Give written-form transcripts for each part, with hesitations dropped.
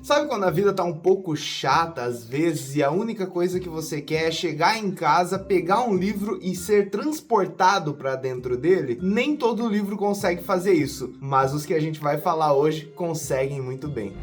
Sabe quando a vida tá um pouco chata às vezes e a única coisa que você quer é chegar em casa, pegar um livro e ser transportado para dentro dele? Nem todo livro consegue fazer isso, mas os que a gente vai falar hoje conseguem muito bem.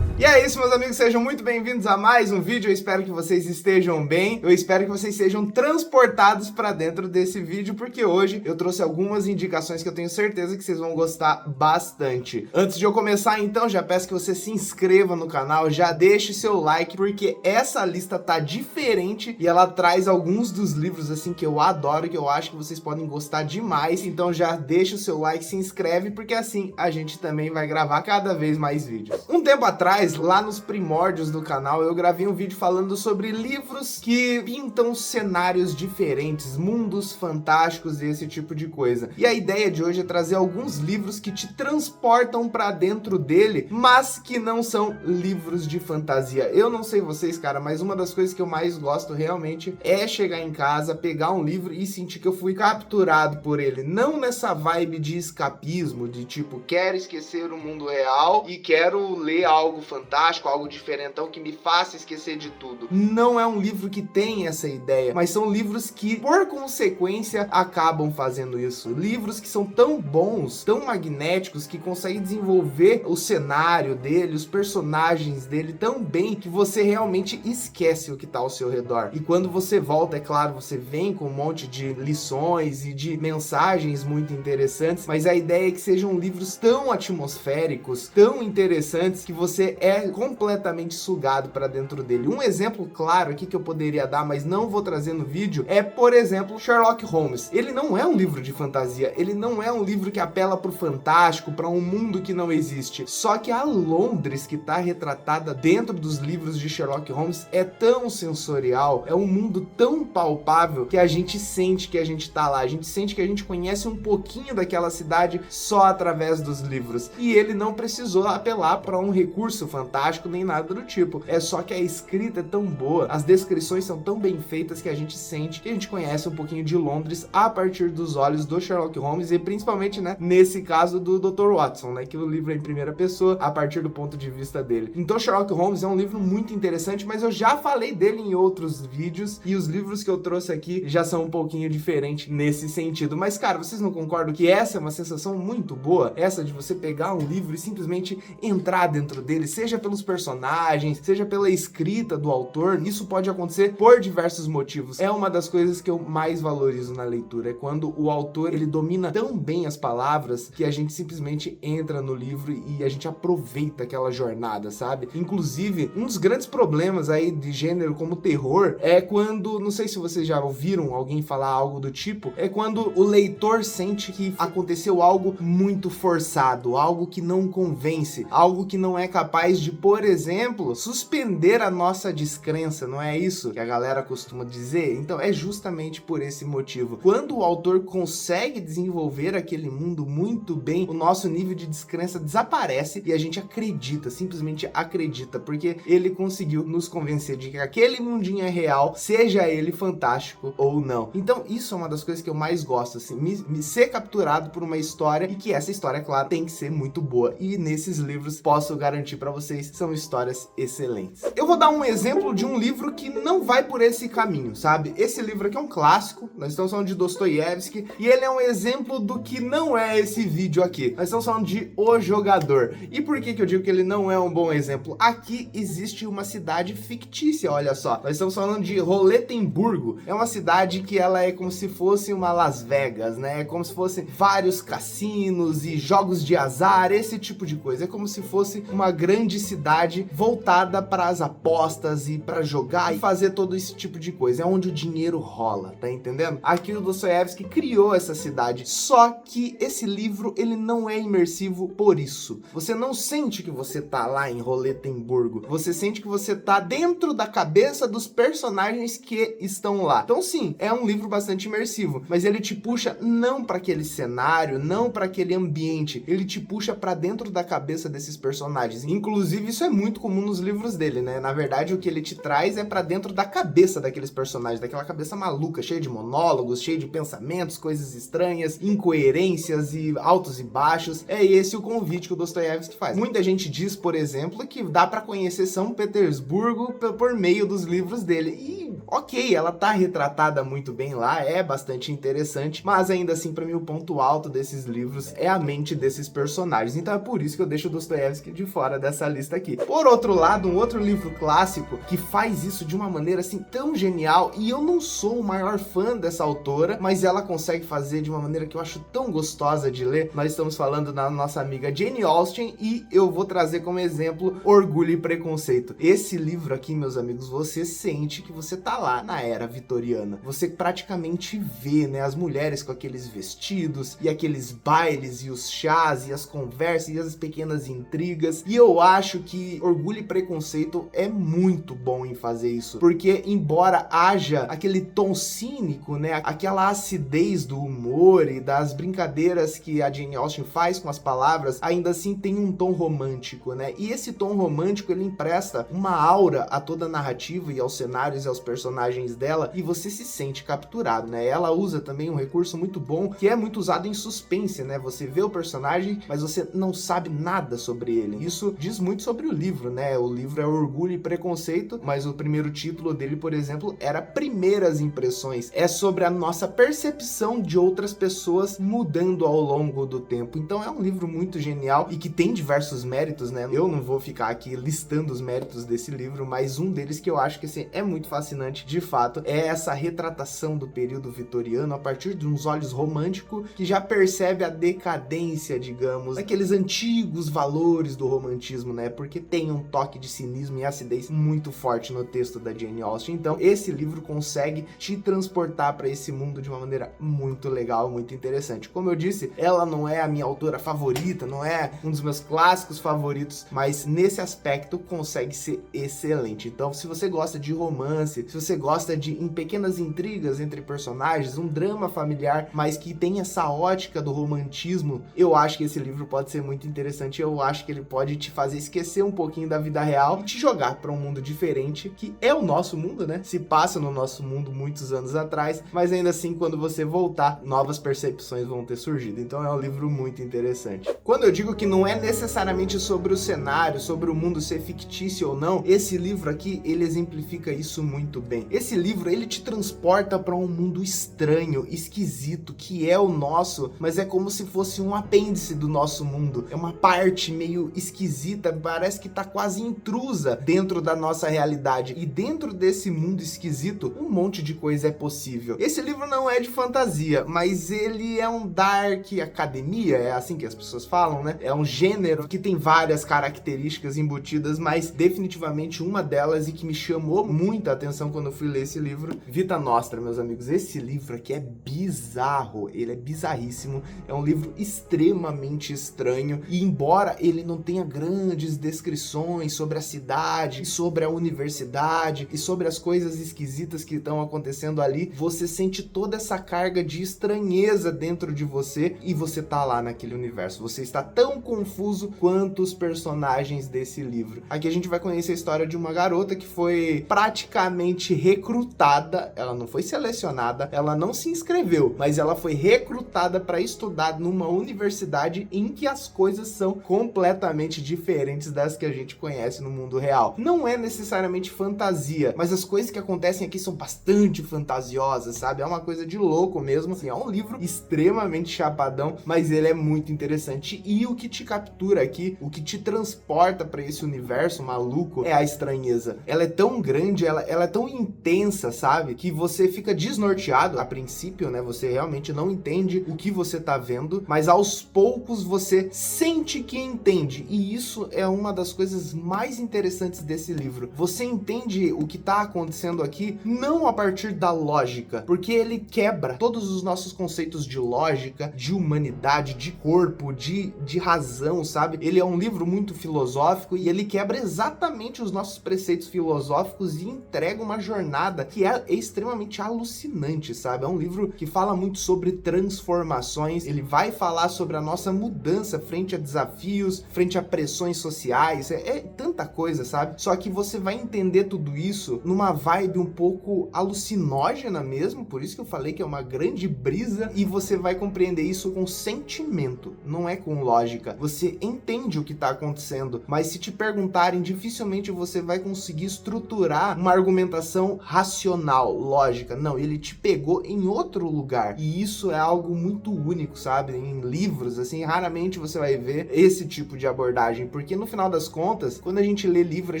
E é isso, meus amigos, sejam muito bem-vindos a mais um vídeo. Eu espero que vocês estejam bem, eu espero que vocês sejam transportados para dentro desse vídeo, porque hoje eu trouxe algumas indicações que eu tenho certeza que vocês vão gostar bastante. Antes de eu começar, então, já peço que você se inscreva no canal, já deixe seu like, porque essa lista tá diferente e ela traz alguns dos livros, assim, que eu adoro, que eu acho que vocês podem gostar demais. Então já deixa o seu like, se inscreve, porque assim a gente também vai gravar cada vez mais vídeos. Um tempo atrás, lá nos primórdios do canal, eu gravei um vídeo falando sobre livros que pintam cenários diferentes, mundos fantásticos e esse tipo de coisa. E a ideia de hoje é trazer alguns livros que te transportam pra dentro dele, mas que não são livros de fantasia. Eu não sei vocês, cara, mas uma das coisas que eu mais gosto realmente é chegar em casa, pegar um livro e sentir que eu fui capturado por ele. Não nessa vibe de escapismo, de tipo, quero esquecer o mundo real e quero ler algo fantástico, algo diferentão que me faça esquecer de tudo. Não é um livro que tem essa ideia, mas são livros que, por consequência, acabam fazendo isso. Livros que são tão bons, tão magnéticos, que conseguem desenvolver o cenário dele, os personagens dele tão bem, que você realmente esquece o que tá ao seu redor. E quando você volta, é claro, você vem com um monte de lições e de mensagens muito interessantes, mas a ideia é que sejam livros tão atmosféricos, tão interessantes, que você é completamente sugado para dentro dele. Um exemplo claro aqui que eu poderia dar, mas não vou trazer no vídeo, é, por exemplo, Sherlock Holmes. Ele não é um livro de fantasia, ele não é um livro que apela pro fantástico, para um mundo que não existe. Só que a Londres que tá retratada dentro dos livros de Sherlock Holmes é tão sensorial, é um mundo tão palpável que a gente sente que a gente tá lá, a gente sente que a gente conhece um pouquinho daquela cidade só através dos livros. E ele não precisou apelar para um recurso fantástico nem nada do tipo, é só que a escrita é tão boa, as descrições são tão bem feitas que a gente sente que a gente conhece um pouquinho de Londres a partir dos olhos do Sherlock Holmes e principalmente, né, nesse caso do Dr. Watson, né, que o livro é em primeira pessoa a partir do ponto de vista dele. Então Sherlock Holmes é um livro muito interessante, mas eu já falei dele em outros vídeos e os livros que eu trouxe aqui já são um pouquinho diferentes nesse sentido. Mas cara, vocês não concordam que essa é uma sensação muito boa? Essa de você pegar um livro e simplesmente entrar dentro dele, seja pelos personagens, seja pela escrita do autor. Isso pode acontecer por diversos motivos. É uma das coisas que eu mais valorizo na leitura, é quando o autor, ele domina tão bem as palavras que a gente simplesmente entra no livro e a gente aproveita aquela jornada, sabe? Inclusive, um dos grandes problemas aí de gênero como terror é quando, não sei se vocês já ouviram alguém falar algo do tipo, é quando o leitor sente que aconteceu algo muito forçado, algo que não convence, algo que não é capaz de, por exemplo, suspender a nossa descrença, não é isso que a galera costuma dizer? Então é justamente por esse motivo. Quando o autor consegue desenvolver aquele mundo muito bem, o nosso nível de descrença desaparece e a gente acredita, simplesmente acredita, porque ele conseguiu nos convencer de que aquele mundinho é real, seja ele fantástico ou não. Então isso é uma das coisas que eu mais gosto, assim, me ser capturado por uma história e que essa história, claro, tem que ser muito boa. E nesses livros, posso garantir para vocês, são histórias excelentes. Eu vou dar um exemplo de um livro que não vai por esse caminho, sabe? Esse livro aqui é um clássico, nós estamos falando de Dostoiévski, e ele é um exemplo do que não é esse vídeo aqui. Nós estamos falando de O Jogador. E por que eu digo que ele não é um bom exemplo? Aqui existe uma cidade fictícia, olha só. Nós estamos falando de Roletemburgo. É uma cidade que ela é como se fosse uma Las Vegas, né? É como se fossem vários cassinos e jogos de azar, esse tipo de coisa. É como se fosse uma grande cidade voltada para as apostas e para jogar e fazer todo esse tipo de coisa. É onde o dinheiro rola, tá entendendo? Aqui o Dostoiévski criou essa cidade, só que esse livro, ele não é imersivo por isso. Você não sente que você tá lá em Roletemburgo, você sente que você tá dentro da cabeça dos personagens que estão lá. Então sim, é um livro bastante imersivo, mas ele te puxa não para aquele cenário, não para aquele ambiente, ele te puxa para dentro da cabeça desses personagens. Inclusive Inclusive, isso é muito comum nos livros dele, né? Na verdade, o que ele te traz é pra dentro da cabeça daqueles personagens, daquela cabeça maluca, cheia de monólogos, cheia de pensamentos, coisas estranhas, incoerências e altos e baixos. É esse o convite que o Dostoiévski faz. Muita gente diz, por exemplo, que dá pra conhecer São Petersburgo por meio dos livros dele. E, ok, ela tá retratada muito bem lá, é bastante interessante, mas ainda assim, pra mim, o ponto alto desses livros é a mente desses personagens. Então é por isso que eu deixo o Dostoiévski de fora dessa lista aqui. Por outro lado, um outro livro clássico que faz isso de uma maneira assim tão genial, e eu não sou o maior fã dessa autora, mas ela consegue fazer de uma maneira que eu acho tão gostosa de ler. Nós estamos falando da nossa amiga Jane Austen e eu vou trazer como exemplo Orgulho e Preconceito. Esse livro aqui, meus amigos, você sente que você tá lá na era vitoriana. Você praticamente vê, né, as mulheres com aqueles vestidos e aqueles bailes e os chás e as conversas e as pequenas intrigas. E eu acho que Orgulho e Preconceito é muito bom em fazer isso, porque embora haja aquele tom cínico, né, aquela acidez do humor e das brincadeiras que a Jane Austen faz com as palavras, ainda assim tem um tom romântico, né? E esse tom romântico, ele empresta uma aura a toda a narrativa e aos cenários e aos personagens dela, e você se sente capturado, né? Ela usa também um recurso muito bom, que é muito usado em suspense, né? Você vê o personagem, mas você não sabe nada sobre ele. Isso diz muito sobre o livro, né? O livro é Orgulho e Preconceito, mas o primeiro título dele, por exemplo, era Primeiras Impressões. É sobre a nossa percepção de outras pessoas mudando ao longo do tempo. Então é um livro muito genial e que tem diversos méritos, né? Eu não vou ficar aqui listando os méritos desse livro, mas um deles que eu acho que assim, é muito fascinante, de fato, é essa retratação do período vitoriano a partir de uns olhos românticos que já percebe a decadência, digamos, daqueles antigos valores do romantismo, né? Porque tem um toque de cinismo e acidez muito forte no texto da Jane Austen. Então, esse livro consegue te transportar para esse mundo de uma maneira muito legal, muito interessante. Como eu disse, ela não é a minha autora favorita, não é um dos meus clássicos favoritos, mas nesse aspecto consegue ser excelente. Então, se você gosta de romance, se você gosta de pequenas intrigas entre personagens, um drama familiar, mas que tem essa ótica do romantismo, eu acho que esse livro pode ser muito interessante. Eu acho que ele pode te fazer esquecer um pouquinho da vida real e te jogar para um mundo diferente, que é o nosso mundo, né? Se passa no nosso mundo muitos anos atrás, mas ainda assim, quando você voltar, novas percepções vão ter surgido. Então é um livro muito interessante. Quando eu digo que não é necessariamente sobre o cenário, sobre o mundo ser fictício ou não, esse livro aqui, ele exemplifica isso muito bem. Esse livro, ele te transporta para um mundo estranho, esquisito, que é o nosso, mas é como se fosse um apêndice do nosso mundo. É uma parte meio esquisita, parece que tá quase intrusa dentro da nossa realidade. E dentro desse mundo esquisito, um monte de coisa é possível. Esse livro não é de fantasia, mas ele é um dark academia, é assim que as pessoas falam, né? É um gênero que tem várias características embutidas, mas definitivamente uma delas, e que me chamou muita atenção quando eu fui ler esse livro, Vita Nostra, meus amigos. Esse livro aqui é bizarro, ele é bizarríssimo, é um livro extremamente estranho, e embora ele não tenha grandes descrições sobre a cidade, sobre a universidade e sobre as coisas esquisitas que estão acontecendo ali, você sente toda essa carga de estranheza dentro de você e você tá lá naquele universo. Você está tão confuso quanto os personagens desse livro. Aqui a gente vai conhecer a história de uma garota que foi praticamente recrutada, ela não foi selecionada, ela não se inscreveu, mas ela foi recrutada para estudar numa universidade em que as coisas são completamente diferentes das que a gente conhece no mundo real. Não é necessariamente fantasia, mas as coisas que acontecem aqui são bastante fantasiosas, sabe? É uma coisa de louco mesmo, assim, é um livro extremamente chapadão, mas ele é muito interessante, e o que te captura aqui, o que te transporta para esse universo maluco é a estranheza. Ela é tão grande, ela é tão intensa, sabe? Que você fica desnorteado a princípio, né? Você realmente não entende o que você tá vendo, mas aos poucos você sente que entende, e isso é uma das coisas mais interessantes desse livro. Você entende o que tá acontecendo aqui não a partir da lógica, porque ele quebra todos os nossos conceitos de lógica, de humanidade, de corpo, de razão, sabe? Ele é um livro muito filosófico e ele quebra exatamente os nossos preceitos filosóficos e entrega uma jornada que é extremamente alucinante, sabe? É um livro que fala muito sobre transformações, ele vai falar sobre a nossa mudança frente a desafios, frente a pressões sociais, é tanta coisa, sabe? Só que você vai entender tudo isso numa vibe um pouco alucinógena mesmo, por isso que eu falei que é uma grande brisa, e você vai compreender isso com sentimento, não é com lógica. Você entende o que tá acontecendo, mas se te perguntarem, dificilmente você vai conseguir estruturar uma argumentação racional, lógica. Não, ele te pegou em outro lugar, e isso é algo muito único, sabe? Em livros, assim, raramente você vai ver esse tipo de abordagem, porque no final das contas, quando a gente lê livro, a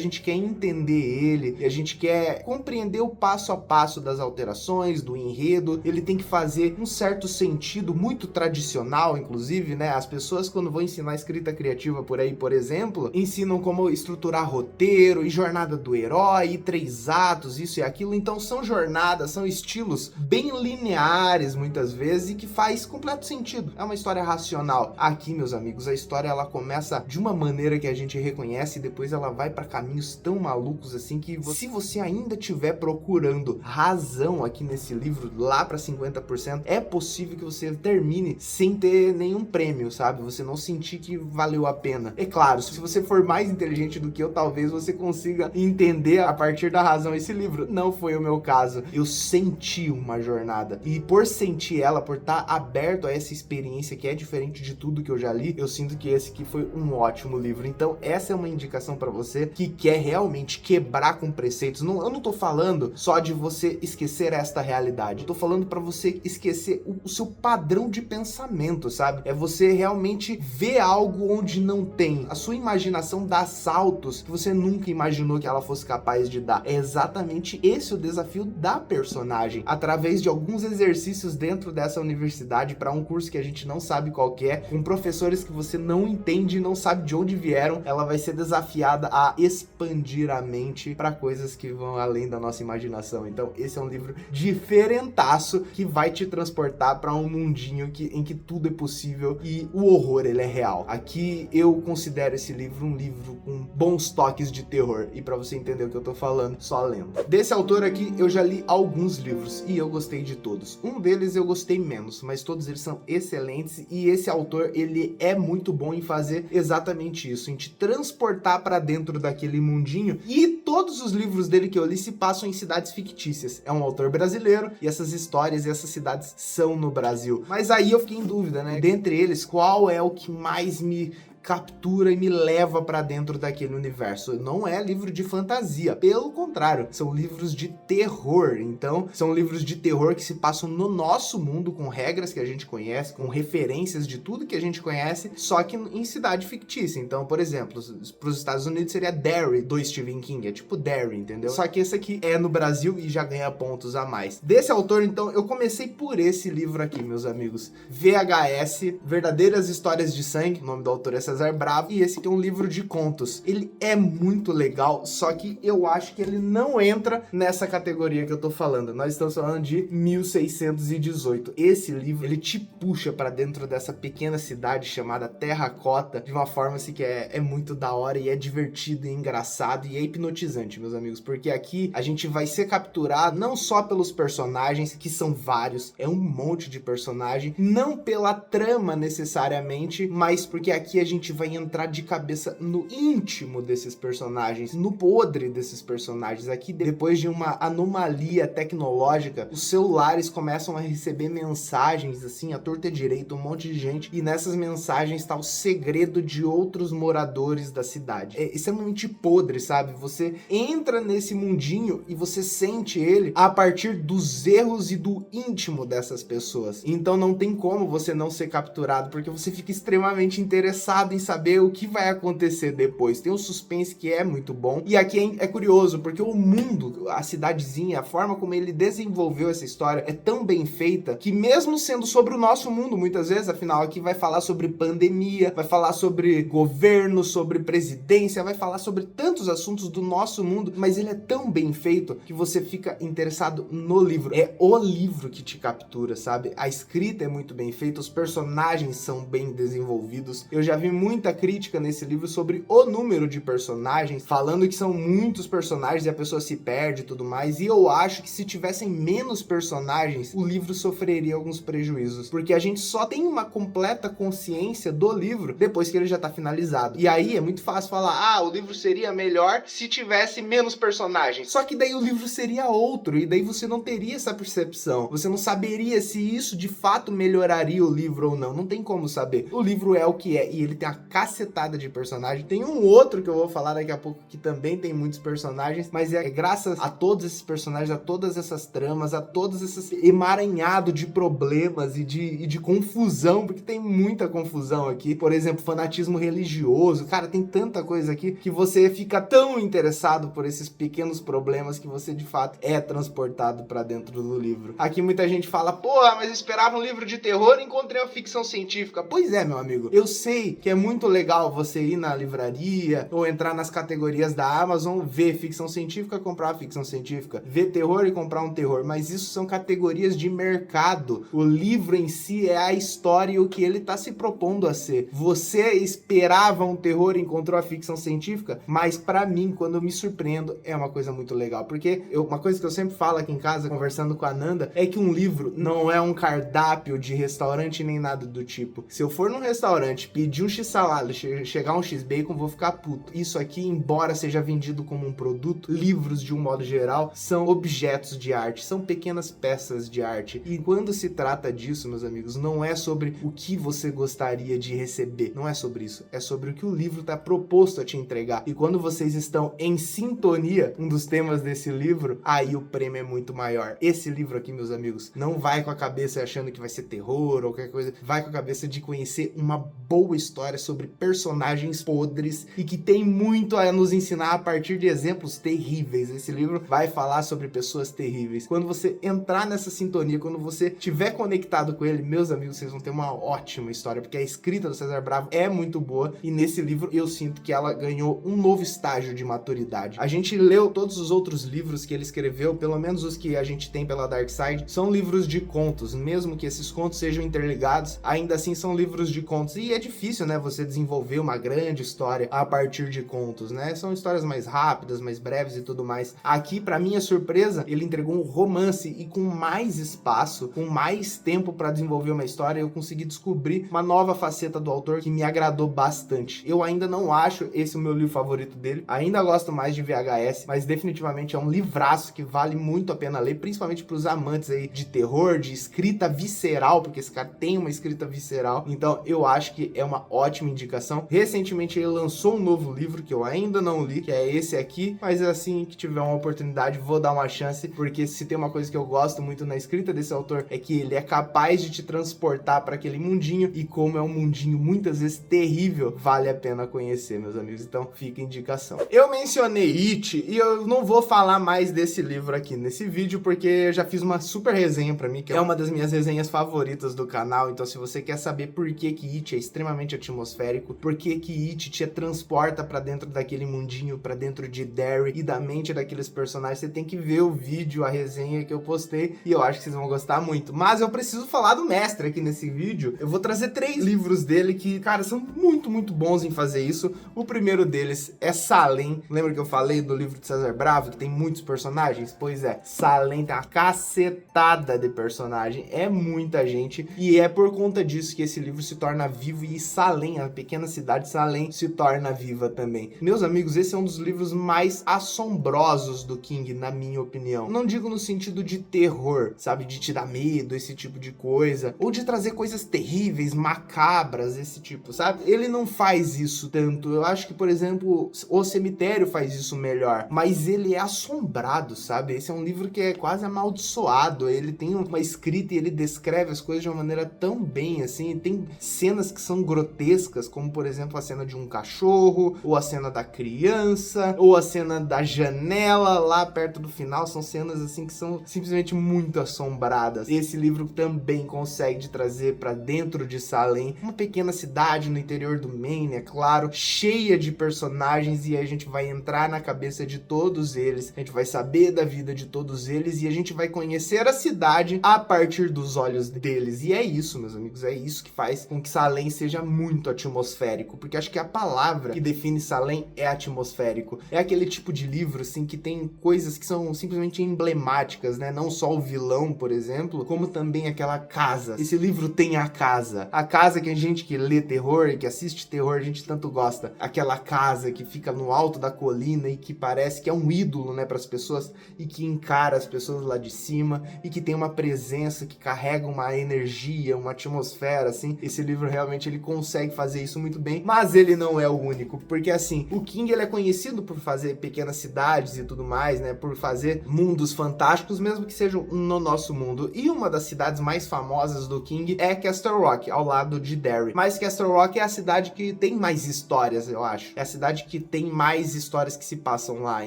gente quer entender ele, e a gente quer compreender o passo a passo das alterações, do enredo, ele tem que fazer um certo sentido muito tradicional, inclusive, né? As pessoas, quando vão ensinar escrita criativa por aí, por exemplo, ensinam como estruturar roteiro, e jornada do herói, e 3 atos, isso e aquilo. Então são jornadas, são estilos bem lineares, muitas vezes, e que faz completo sentido. É uma história racional. Aqui, meus amigos, a história ela começa de uma maneira que a gente reconhece, e depois ela vai para caminhos tão malucos assim que se você ainda estiver procurando razão aqui nesse livro, lá para 50%, é possível que você termine sem ter nenhum prêmio, sabe? Você não sentir que valeu a pena. É claro, se você for mais inteligente do que eu, talvez você consiga entender a partir da razão esse livro. Não foi o meu caso. Eu senti uma jornada, e por sentir ela, por estar aberto a essa experiência que é diferente de tudo que eu já li, eu sinto que esse aqui foi um ótimo livro. Então essa é uma indicação para você que quer realmente quebrar com preceitos. Eu não tô falando só de você esquecer esta realidade, eu tô falando para você esquecer o seu padrão de pensamento, sabe? É você realmente ver algo onde não tem. A sua imaginação dá saltos que você nunca imaginou que ela fosse capaz de dar. É exatamente esse o desafio da personagem, através de alguns exercícios dentro dessa universidade, para um curso que a gente não sabe qual que é, com professores que você não entende e não sabe de onde vieram. Ela vai ser desafiada a expandir a mente para coisas que vão além da nossa imaginação. Então esse é um livro diferentaço que vai te transportar para um mundinho em que tudo é possível e o horror ele é real. Aqui eu considero esse livro um livro com bons toques de terror, e para você entender o que eu tô falando, só lendo. Desse autor aqui eu já li alguns livros e eu gostei de todos. Um deles eu gostei menos, mas todos eles são excelentes, e esse autor ele é muito bom em fazer exatamente isso, em te transportar para dentro daquele mundinho. E todos os livros dele que eu li se passam em cidades fictícias. É um autor brasileiro e essas histórias e essas cidades são no Brasil. Mas aí eu fiquei em dúvida, né? Dentre eles, qual é o que mais me captura e me leva para dentro daquele universo? Não é livro de fantasia, pelo contrário, são livros de terror. Então são livros de terror que se passam no nosso mundo, com regras que a gente conhece, com referências de tudo que a gente conhece, só que em cidade fictícia. Então, por exemplo, para os Estados Unidos seria Derry do Stephen King, é tipo Derry, entendeu? Só que esse aqui é no Brasil e já ganha pontos a mais. Desse autor, então, eu comecei por esse livro aqui, meus amigos, VHS, Verdadeiras Histórias de Sangue. O nome do autor é César Bravo, e esse aqui é um livro de contos. Ele é muito legal, só que eu acho que ele não entra nessa categoria que eu tô falando. Nós estamos falando de 1618. Esse livro, ele te puxa para dentro dessa pequena cidade chamada Terracota, de uma forma assim que é muito da hora, e é divertido, e engraçado, e é hipnotizante, meus amigos, porque aqui a gente vai ser capturado não só pelos personagens, que são vários, é um monte de personagem, não pela trama necessariamente, mas porque aqui a gente vai entrar de cabeça no íntimo desses personagens, no podre desses personagens. Aqui, depois de uma anomalia tecnológica, os celulares começam a receber mensagens assim, à torta e direito, um monte de gente, e nessas mensagens está o segredo de outros moradores da cidade. É extremamente podre, sabe? Você entra nesse mundinho e você sente ele a partir dos erros e do íntimo dessas pessoas. Então não tem como você não ser capturado, porque você fica extremamente interessado em saber o que vai acontecer depois. Tem um suspense que é muito bom, e aqui é curioso, porque o mundo, a cidadezinha, a forma como ele desenvolveu essa história é tão bem feita, que mesmo sendo sobre o nosso mundo, muitas vezes, afinal, aqui vai falar sobre pandemia, vai falar sobre governo, sobre presidência, vai falar sobre tantos assuntos do nosso mundo, mas ele é tão bem feito que você fica interessado no livro. É o livro que te captura, sabe? A escrita é muito bem feita, os personagens são bem desenvolvidos. Eu já vi muita crítica nesse livro sobre o número de personagens, falando que são muitos personagens e a pessoa se perde e tudo mais, e eu acho que se tivessem menos personagens, o livro sofreria alguns prejuízos, porque a gente só tem uma completa consciência do livro depois que ele já tá finalizado. E aí é muito fácil falar, o livro seria melhor se tivesse menos personagens. Só que daí o livro seria outro, e daí você não teria essa percepção. Você não saberia se isso de fato melhoraria o livro ou não. Não tem como saber. O livro é o que é, e ele tem uma cacetada de personagens. Tem um outro que eu vou falar daqui a pouco que também tem muitos personagens, mas é graças a todos esses personagens, a todas essas tramas, a todos esses emaranhado de problemas e de confusão, porque tem muita confusão aqui. Por exemplo, fanatismo religioso. Cara, tem tanta coisa aqui que você fica tão interessado por esses pequenos problemas que você de fato é transportado pra dentro do livro. Aqui muita gente fala, porra, mas eu esperava um livro de terror e encontrei uma ficção científica. Pois é, meu amigo, eu sei que é muito legal você ir na livraria ou entrar nas categorias da Amazon, ver ficção científica, comprar uma ficção científica, ver terror e comprar um terror, mas isso são categorias de mercado. O livro em si é a história e o que ele tá se propondo a ser. Você esperava um terror e encontrou a ficção científica, mas pra mim, quando eu me surpreendo, é uma coisa muito legal, porque uma coisa que eu sempre falo aqui em casa, conversando com a Nanda, é que um livro não é um cardápio de restaurante nem nada do tipo. Se eu for num restaurante, pedir um x-salada, chegar um x-bacon, vou ficar puto. Isso aqui, embora seja vendido como um produto, livros de um modo geral são objetos de arte, são pequenas peças de arte. E quando se trata disso, meus amigos, não é sobre o que você gostaria de receber, não é sobre isso, é sobre o que o livro está proposto a te entregar. E quando vocês estão em sintonia, um dos temas desse livro, aí o prêmio é muito maior. Esse livro aqui, meus amigos, não vai com a cabeça achando que vai ser terror ou qualquer coisa, vai com a cabeça de conhecer uma boa história sobre personagens podres e que tem muito a nos ensinar a partir de exemplos terríveis. Esse livro vai falar sobre pessoas terríveis. Quando você entrar nessa sintonia, quando você estiver conectado com ele, meus amigos, vocês vão ter uma ótima história, porque a escrita do César Bravo é muito boa e nesse livro eu sinto que ela ganhou um novo estágio de maturidade. A gente leu todos os outros livros que ele escreveu, pelo menos os que a gente tem pela Dark Side, são livros de contos, mesmo que esses contos sejam interligados, ainda assim são livros de contos, e é difícil, né, você desenvolver uma grande história a partir de contos, né, são histórias mais rápidas, mais breves e tudo mais. Aqui, pra minha surpresa, ele entregou um romance e com mais espaço, com mais tempo pra desenvolver uma história, eu consegui descobrir uma nova faceta do autor que me agradou bastante. Eu ainda não acho esse o meu livro favorito dele, ainda gosto mais de VHS, mas definitivamente é um livraço que vale muito a pena ler, principalmente pros amantes aí de terror, de escrita visceral, porque esse cara tem uma escrita visceral, então eu acho que é uma ótima indicação. Recentemente ele lançou um novo livro que eu ainda não li, que é esse aqui, mas assim que tiver uma oportunidade vou dar uma chance, porque se tem uma coisa que eu gosto muito na escrita desse autor é que ele é capaz de te transportar para aquele mundinho, e como é um mundinho muitas vezes terrível, vale a pena conhecer, meus amigos, então fica a indicação. Eu mencionei It e eu não vou falar mais desse livro aqui nesse vídeo, porque eu já fiz uma super resenha pra mim, que é uma das minhas resenhas favoritas do canal, então se você quer saber por que It é extremamente atmosférico, por que It te transporta pra dentro daquele mundinho, pra dentro de Derry e da mente daqueles personagens, você tem que ver o vídeo, a resenha que eu postei, e eu acho que vocês vão gostar muito. Mas eu preciso falar do mestre aqui nesse vídeo. Eu vou trazer 3 livros dele que, cara, são muito, muito bons em fazer isso. O primeiro deles é Salem. Lembra que eu falei do livro de César Bravo, que tem muitos personagens? Pois é, Salem tem uma cacetada de personagem, é muita gente, e é por conta disso que esse livro se torna vivo, e Salem, a pequena cidade de Salem, se torna viva também. Meus amigos, esse é um dos livros mais assombrosos do King, na minha opinião. Não digo no sentido de terror, sabe, de te dar medo, esse tipo de coisa, ou de trazer coisas terríveis, macabras, esse tipo, sabe? Ele não faz isso tanto. Eu acho que, por exemplo, O Cemitério faz isso melhor, mas ele é assombrado, sabe? Esse é um livro que é quase amaldiçoado, ele tem uma escrita e ele descreve as coisas de uma maneira tão bem, assim, tem cenas que são grotescas, como, por exemplo, a cena de um cachorro, ou a cena da criança, ou a cena da janela lá perto do final, são cenas, assim, que são simplesmente muito assombradas. Esse livro também consegue trazer pra dentro de Salem uma pequena cidade no interior do Maine, é claro, cheia de personagens, e a gente vai entrar na cabeça de todos eles, a gente vai saber da vida de todos eles, e a gente vai conhecer a cidade a partir dos olhos deles. E é isso, meus amigos, é isso que faz com que Salem seja muito muito atmosférico, porque acho que a palavra que define Salem é atmosférico. É aquele tipo de livro, assim, que tem coisas que são simplesmente emblemáticas, né? Não só o vilão, por exemplo, como também aquela casa. Esse livro tem a casa que a gente que lê terror e que assiste terror, a gente tanto gosta. Aquela casa que fica no alto da colina e que parece que é um ídolo, né, para as pessoas, e que encara as pessoas lá de cima e que tem uma presença que carrega uma energia, uma atmosfera, assim. Esse livro realmente ele consegue fazer isso muito bem, mas ele não é o único, porque assim, o King ele é conhecido por fazer pequenas cidades e tudo mais, né, por fazer mundos fantásticos, mesmo que sejam no nosso mundo. E uma das cidades mais famosas do King é Castle Rock, ao lado de Derry. Mas Castle Rock é a cidade que tem mais histórias, eu acho. É a cidade que tem mais histórias que se passam lá.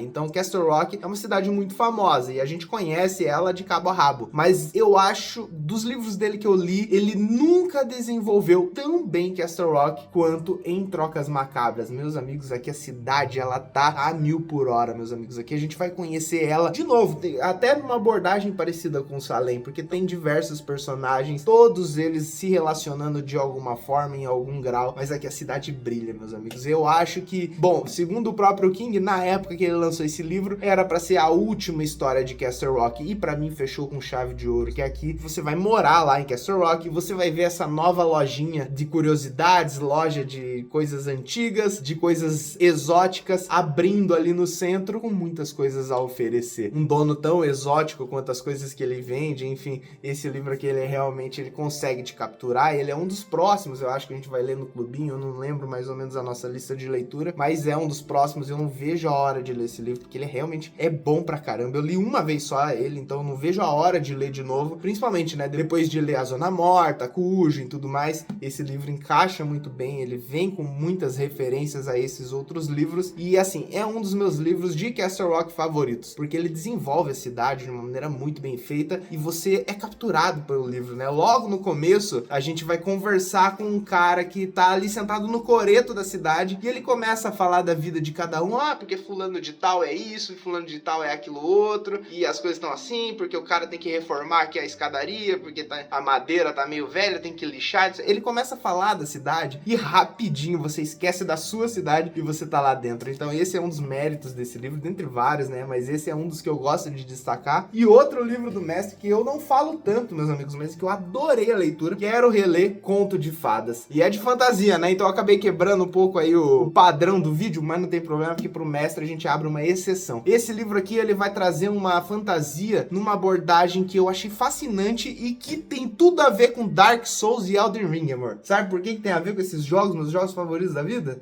Então Castle Rock é uma cidade muito famosa e a gente conhece ela de cabo a rabo. Mas eu acho, dos livros dele que eu li, ele nunca desenvolveu tão bem Castle Rock quanto em Trocas Macabras. Meus amigos, aqui a cidade, ela tá a 1000 por hora, meus amigos. Aqui a gente vai conhecer ela de novo, até numa abordagem parecida com Salem, porque tem diversos personagens, todos eles se relacionando de alguma forma, em algum grau, mas aqui a cidade brilha, meus amigos. Eu acho que, bom, segundo o próprio King, na época que ele lançou esse livro, era pra ser a última história de Castle Rock, e pra mim fechou com chave de ouro, que aqui você vai morar lá em Castle Rock, e você vai ver essa nova lojinha de curiosidades, loja de coisas antigas, de coisas exóticas, abrindo ali no centro, com muitas coisas a oferecer. Um dono tão exótico quanto as coisas que ele vende, enfim, esse livro aqui, ele realmente, ele consegue te capturar, ele é um dos próximos, eu acho que a gente vai ler no clubinho, eu não lembro mais ou menos a nossa lista de leitura, mas é um dos próximos, eu não vejo a hora de ler esse livro, porque ele realmente é bom pra caramba. Eu li uma vez só ele, então eu não vejo a hora de ler de novo, principalmente, né, depois de ler A Zona Morta, Cujo e tudo mais, esse livro encaixa muito bem, ele vem com muitas referências a esses outros livros, e assim, é um dos meus livros de Castle Rock favoritos, porque ele desenvolve a cidade de uma maneira muito bem feita, e você é capturado pelo livro, né? Logo no começo, a gente vai conversar com um cara que tá ali sentado no coreto da cidade, e ele começa a falar da vida de cada um, porque fulano de tal é isso, e fulano de tal é aquilo outro, e as coisas estão assim, porque o cara tem que reformar aqui a escadaria, porque a madeira tá meio velha, tem que lixar. Ele começa a falar da cidade, e rapidinho você esquece da sua cidade, e você tá lá dentro. Então esse é um dos méritos desse livro, dentre vários, né? Mas esse é um dos que eu gosto de destacar. E outro livro do mestre que eu não falo tanto, meus amigos, mas que eu adorei a leitura, quero reler Conto de Fadas. E é de fantasia, né? Então eu acabei quebrando um pouco aí o padrão do vídeo, mas não tem problema, porque pro mestre a gente abre uma exceção. Esse livro aqui, ele vai trazer uma fantasia numa abordagem que eu achei fascinante e que tem tudo a ver com Dark Souls e Elden Ring, amor. Sabe por que tem a ver com esses jogos, meus jogos favoritos da vida?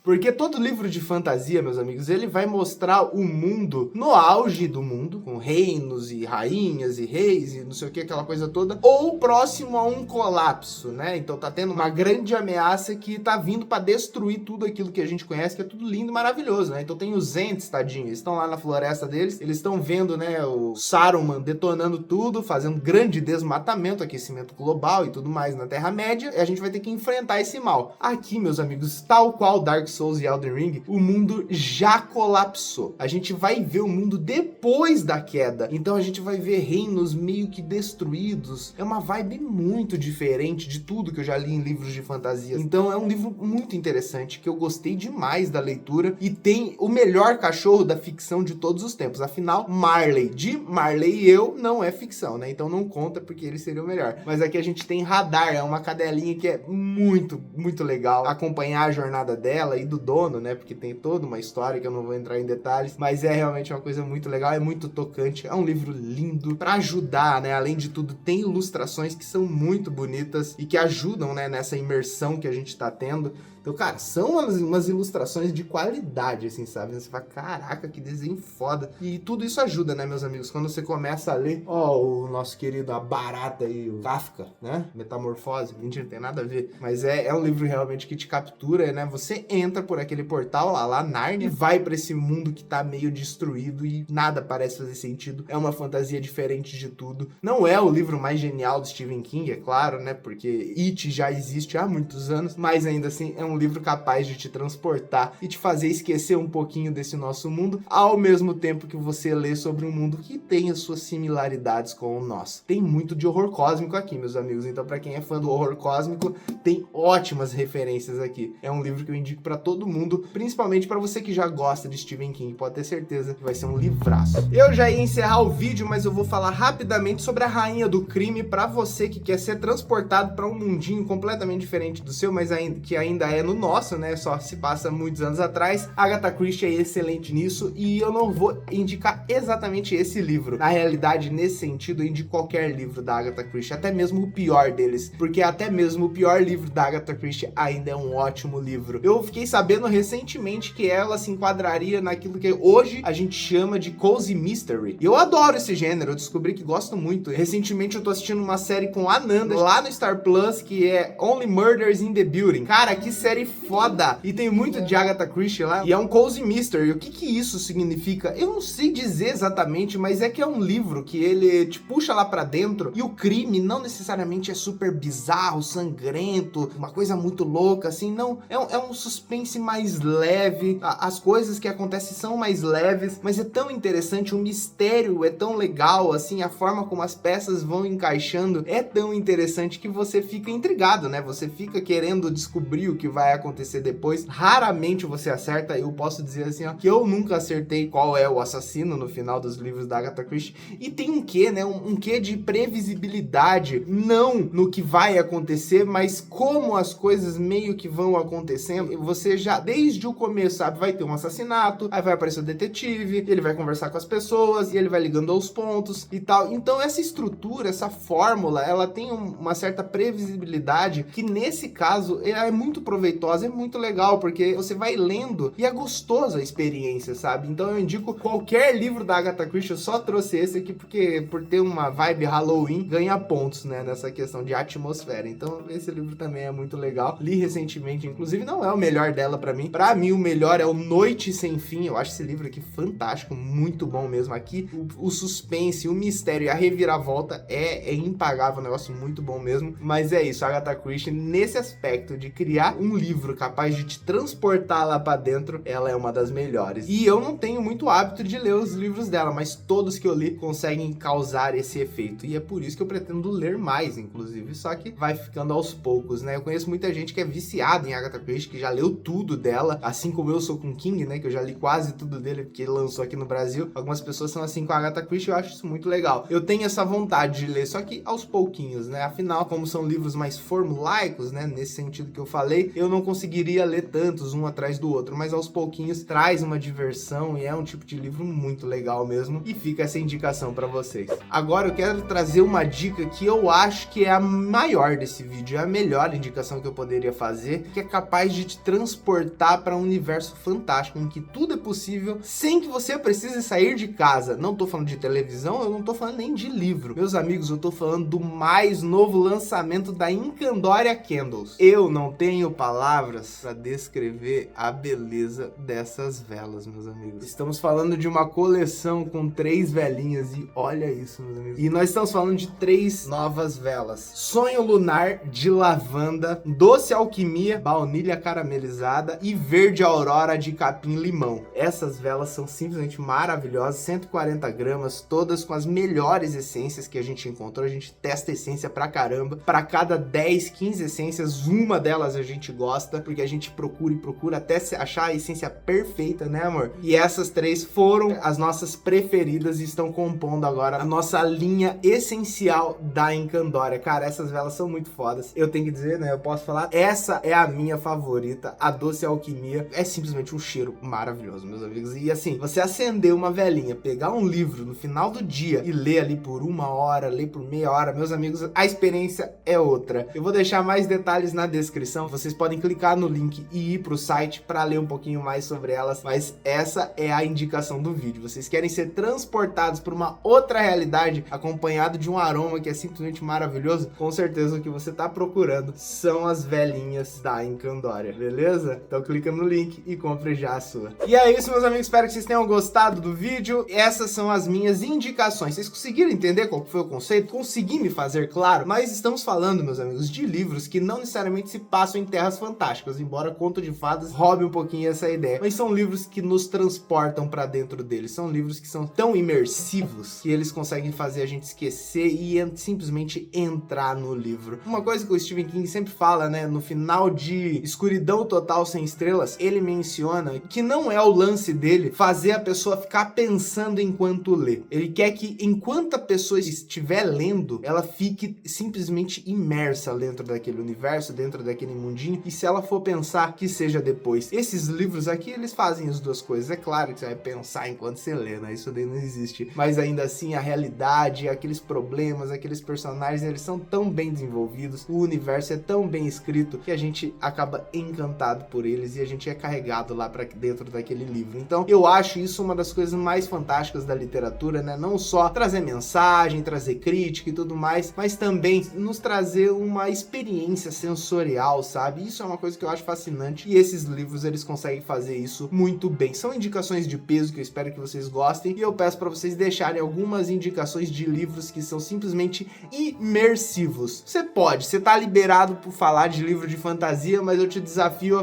Porque todo livro de fantasia, meus amigos, ele vai mostrar o mundo no auge do mundo, com reinos e rainhas e reis e não sei o que, aquela coisa toda, ou próximo a um colapso, né? Então tá tendo uma grande ameaça que tá vindo pra destruir tudo aquilo que a gente conhece, que é tudo lindo e maravilhoso, né? Então tem os Ents, tadinho, eles estão lá na floresta deles, eles estão vendo, né, o Saruman detonando tudo, fazendo grande desmatamento, aquecimento global e tudo mais na Terra-média, e a gente vai ter que enfrentar esse mal. Aqui, meus amigos, tal qual Dark Souls e Elden Ring, o mundo já colapsou. A gente vai ver o mundo depois da queda. Então a gente vai ver reinos meio que destruídos. É uma vibe muito diferente de tudo que eu já li em livros de fantasia. Então é um livro muito interessante, que eu gostei demais da leitura, e tem o melhor cachorro da ficção de todos os tempos. Afinal, Marley, de Marley e eu, não é ficção, né? Então não conta, porque ele seria o melhor. Mas aqui a gente tem Radar, é uma cadelinha que é muito, muito legal acompanhar a jornada dela e do dono, né? Porque tem toda uma história que eu não vou entrar em detalhes, mas é realmente uma coisa muito legal, é muito tocante, é um livro lindo pra ajudar, né? Além de tudo, tem ilustrações que são muito bonitas e que ajudam, né, nessa imersão que a gente tá tendo. Então, cara, são umas ilustrações de qualidade, assim, sabe? Você fala, caraca, que desenho foda. E tudo isso ajuda, né, meus amigos? Quando você começa a ler, o nosso querido, a barata aí, o Kafka, né? Metamorfose, mentira, não tem nada a ver. Mas é um livro realmente que te captura, né? Você entra por aquele portal lá, Narnia, e vai pra esse mundo que tá meio destruído e nada parece fazer sentido. É uma fantasia diferente de tudo. Não é o livro mais genial do Stephen King, é claro, né? Porque It já existe há muitos anos, mas ainda assim é um livro capaz de te transportar e te fazer esquecer um pouquinho desse nosso mundo, ao mesmo tempo que você lê sobre um mundo que tem as suas similaridades com o nosso. Tem muito de horror cósmico aqui, meus amigos, então para quem é fã do horror cósmico, tem ótimas referências aqui. É um livro que eu indico para todo mundo, principalmente para você que já gosta de Stephen King, pode ter certeza que vai ser um livraço. Eu já ia encerrar o vídeo, mas eu vou falar rapidamente sobre a Rainha do Crime para você que quer ser transportado para um mundinho completamente diferente do seu, mas que ainda é no nosso, né? Só se passa muitos anos atrás. Agatha Christie é excelente nisso e eu não vou indicar exatamente esse livro. Na realidade, nesse sentido, eu indico qualquer livro da Agatha Christie, até mesmo o pior deles, porque até mesmo o pior livro da Agatha Christie ainda é um ótimo livro. Eu fiquei sabendo recentemente que ela se enquadraria naquilo que hoje a gente chama de cozy mystery. E eu adoro esse gênero, eu descobri que gosto muito. Recentemente eu tô assistindo uma série com a Nanda lá no Star Plus, que é Only Murders in the Building. Cara, que série foda! E tem muito de Agatha Christie lá, e é um cozy mystery. O que que isso significa? Eu não sei dizer exatamente, mas é que é um livro que ele te puxa lá pra dentro, e o crime não necessariamente é super bizarro, sangrento, uma coisa muito louca, assim, não. É um suspense mais leve, as coisas que acontecem são mais leves, mas é tão interessante, o mistério é tão legal, assim, a forma como as peças vão encaixando é tão interessante que você fica intrigado, né? Você fica querendo descobrir o que vai acontecer depois. Raramente você acerta, eu posso dizer assim, ó, que eu nunca acertei qual é o assassino no final dos livros da Agatha Christie, e tem um quê, né? Um quê de previsibilidade, não no que vai acontecer, mas como as coisas meio que vão acontecendo. Você já, desde o começo, sabe, vai ter um assassinato, aí vai aparecer o detetive, ele vai conversar com as pessoas, e ele vai ligando aos pontos e tal. Então essa estrutura, essa fórmula, ela tem uma certa previsibilidade que nesse caso é muito proveitosa, é muito legal, porque você vai lendo e é gostoso a experiência, sabe? Então eu indico qualquer livro da Agatha Christie. Eu só trouxe esse aqui porque por ter uma vibe Halloween, ganha pontos, né, nessa questão de atmosfera. Então esse livro também é muito legal. Li recentemente, inclusive não é o melhor dela pra mim. Pra mim o melhor é o Noite Sem Fim. Eu acho esse livro aqui fantástico, muito bom mesmo. Aqui o suspense, o mistério e a reviravolta é impagável, um negócio muito bom mesmo. Mas é isso, a Agatha Christie, nesse aspecto de criar um livro capaz de te transportar lá pra dentro, ela é uma das melhores. E eu não tenho muito hábito de ler os livros dela, mas todos que eu li conseguem causar esse efeito. E é por isso que eu pretendo ler mais, inclusive. Só que vai ficando aos poucos, né? Eu conheço muita gente que é viciada em Agatha Christie, que já leu tudo dela, assim como eu sou com King, né? Que eu já li quase tudo dele, porque ele lançou aqui no Brasil. Algumas pessoas são assim com a Agatha Christie, eu acho isso muito legal. Eu tenho essa vontade de ler, só que aos pouquinhos, né? Afinal, como são livros mais formulaicos, né? Nesse sentido que eu falei, eu não conseguiria ler tantos, um atrás do outro, mas aos pouquinhos traz uma diversão e é um tipo de livro muito legal mesmo. E fica essa indicação pra vocês. Agora eu quero trazer uma dica que eu acho que é a maior desse vídeo, é a melhor indicação que eu poderia fazer, que é capaz de te transportar para um universo fantástico, em que tudo é possível, sem que você precise sair de casa. Não tô falando de televisão, eu não tô falando nem de livro. Meus amigos, eu tô falando do mais novo lançamento da Incandoria Candles. Eu não tenho palavras para descrever a beleza dessas velas, meus amigos. Estamos falando de uma coleção com 3 velinhas e olha isso, meus amigos. E nós estamos falando de 3 novas velas. Sonho Lunar de lavanda, Doce Alquimia, baunilha caramelizada e Verde Aurora de capim-limão. Essas velas são simplesmente maravilhosas, 140 gramas, todas com as melhores essências que a gente encontrou. A gente testa essência pra caramba. Pra cada 10, 15 essências, uma delas a gente gosta, porque a gente procura e procura até achar a essência perfeita, né, amor? E essas 3 foram as nossas preferidas e estão compondo agora a nossa linha essencial da Incandoria. Cara, essas velas são muito fodas. Eu tenho que dizer, né, eu posso falar, essa é a minha favorita, a Doce Alquimia. É simplesmente um cheiro maravilhoso, meus amigos. E assim, você acender uma velinha, pegar um livro no final do dia e ler ali por 1 hora, ler por meia hora, meus amigos, a experiência é outra. Eu vou deixar mais detalhes na descrição, vocês podem clicar no link e ir pro site para ler um pouquinho mais sobre elas, mas essa é a indicação do vídeo. Vocês querem ser transportados por uma outra realidade, acompanhado de um aroma que é simplesmente maravilhoso? Com certeza o que você tá procurando são as velinhas da Incandoria, beleza? Então clica no link e compre já a sua. E é isso, meus amigos, espero que vocês tenham gostado do vídeo. Essas são as minhas indicações. Vocês conseguiram entender qual foi o conceito? Consegui me fazer claro? Nós estamos falando, meus amigos, de livros que não necessariamente se passam em terras fantásticas, embora Conto de Fadas roube um pouquinho essa ideia. Mas são livros que nos transportam pra dentro deles. São livros que são tão imersivos que eles conseguem fazer a gente esquecer e simplesmente entrar no livro. Uma coisa que o Stephen King sempre fala, né, no final de Escuridão Total Sem Estrelas, ele menciona que não é o lance dele fazer a pessoa ficar pensando enquanto lê. Ele quer que enquanto a pessoa estiver lendo, ela fique simplesmente imersa dentro daquele universo, dentro daquele mundinho, e se ela for pensar, que seja depois. Esses livros aqui, eles fazem as duas coisas. É claro que você vai pensar enquanto você lê, né? Isso daí não existe. Mas ainda assim, a realidade, aqueles problemas, aqueles personagens, eles são tão bem desenvolvidos, o universo é tão bem escrito, que a gente acaba encantado por eles e a gente é carregado lá pra dentro daquele livro. Então, eu acho isso uma das coisas mais fantásticas da literatura, né? Não só trazer mensagem, trazer crítica e tudo mais, mas também nos trazer uma experiência sensorial, sabe? Isso é uma coisa que eu acho fascinante e esses livros, eles conseguem fazer isso muito bem. São indicações de peso que eu espero que vocês gostem e eu peço para vocês deixarem algumas indicações de livros que são simplesmente imersivos. Você tá liberado por falar de livro de fantasia, mas eu te desafio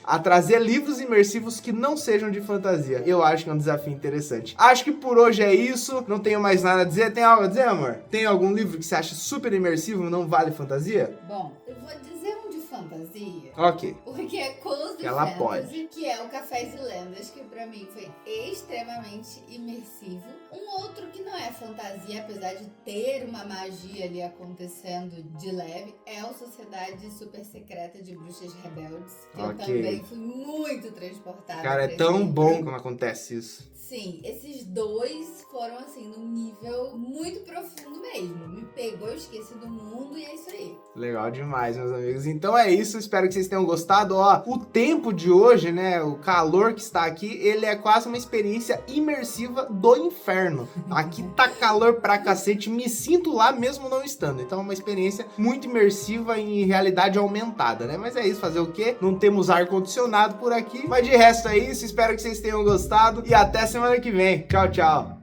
a trazer livros imersivos que não sejam de fantasia. Eu acho que é um desafio interessante. Acho que por hoje é isso, não tenho mais nada a dizer. Tem algo a dizer, amor? Tem algum livro que você acha super imersivo e não vale fantasia? Bom, eu vou dizer um de fantasia. Ok. Porque é Close Ela Fantasy, pode. que é o Cafés e Lendas, que pra mim foi extremamente imersivo. Um outro que não é fantasia, apesar de ter uma magia ali acontecendo de leve, é o Sociedade Super Secreta de Bruxas Rebeldes, que eu também fui muito transportada. Cara, é tão bom quando acontece isso. Sim, esses dois foram assim, num nível muito profundo mesmo. Me pegou, eu esqueci do mundo e é isso aí. Legal demais, meus amigos. Então é isso, espero que vocês tenham gostado. Ó, o tempo de hoje, né, o calor que está aqui, ele é quase uma experiência imersiva do inferno. Aqui tá calor pra cacete, me sinto lá mesmo não estando. Então é uma experiência muito imersiva em realidade aumentada, né? Mas é isso, fazer o quê? Não temos ar-condicionado por aqui. Mas de resto é isso, espero que vocês tenham gostado e até semana que vem. Tchau, tchau.